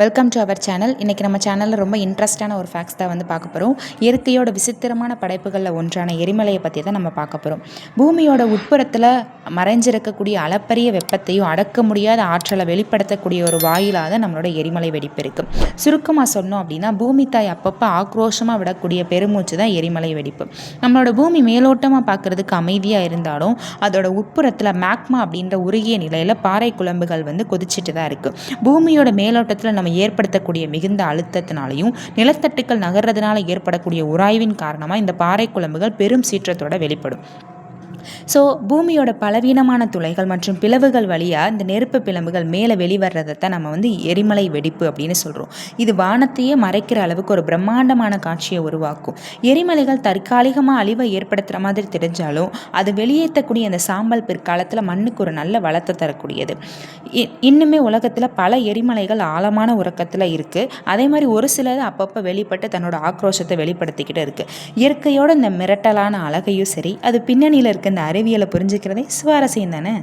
Welcome to our channel. இன்றைக்கி நம்ம சேனலில் ரொம்ப இன்ட்ரெஸ்டான ஒரு ஃபேக்ட்ஸ் தான் பார்க்க போகிறோம். இயற்கையோட விசித்திரமான படைப்புகளில் ஒன்றான எரிமலையை பற்றி தான் நம்ம பார்க்க போகிறோம். பூமியோட உட்புறத்தில் மறைஞ்சிருக்கக்கூடிய அளப்பரிய வெப்பத்தையும் அடக்க முடியாத ஆற்றலை வெளிப்படுத்தக்கூடிய ஒரு வாயிலாக தான் நம்மளோட எரிமலை வெடிப்பு இருக்குது. சுருக்கமாக சொன்னோம் அப்படின்னா, பூமி தாய் அப்பப்போ ஆக்ரோஷமாக விடக்கூடிய பெருமூச்சு தான் எரிமலை வெடிப்பு. நம்மளோட பூமி மேலோட்டமாக பார்க்குறதுக்கு அமைதியாக இருந்தாலும் அதோட உட்புறத்தில் மேக்மா அப்படின்ற உருகிய நிலையில் பாறை குழம்புகள் கொதிச்சுட்டு தான் இருக்குது. பூமியோட மேலோட்டத்தில் நம்ம ஏற்படுத்தக்கூடிய மிகுந்த அழுத்தத்தினாலையும் நிலத்தட்டுக்கள் நகர்றதுனால ஏற்படக்கூடிய உராய்வின் காரணமாக இந்த பாறை குழம்புகள் பெரும் சீற்றத்தோட வெளிப்படும். ஸோ பூமியோட பலவீனமான துளைகள் மற்றும் பிளவுகள் வழியாக இந்த நெருப்பு பிளம்புகள் மேலே வெளிவர்றதை நம்ம எரிமலை வெடிப்பு அப்படின்னு சொல்கிறோம். இது வானத்தையே மறைக்கிற அளவுக்கு ஒரு பிரம்மாண்டமான காட்சியை உருவாக்கும். எரிமலைகள் தற்காலிகமாக அழிவை ஏற்படுத்துகிற மாதிரி தெரிஞ்சாலும் அது வெளியேற்றக்கூடிய அந்த சாம்பல் பிற்காலத்தில் மண்ணுக்கு ஒரு நல்ல வளத்தை தரக்கூடியது. இன்னுமே உலகத்தில் பல எரிமலைகள் ஆழமான உறக்கத்தில் இருக்குது. அதே மாதிரி ஒரு சிலது அப்பப்போ வெளிப்பட்டு தன்னோட ஆக்ரோஷத்தை வெளிப்படுத்திக்கிட்டு இருக்குது. இயற்கையோட இந்த மிரட்டலான அழகையும் சரி, அது பின்னணியில் இருக்க இந்த அறிவியலை புரிஞ்சுக்கிறதே சுவாரஸ்யம் தானே.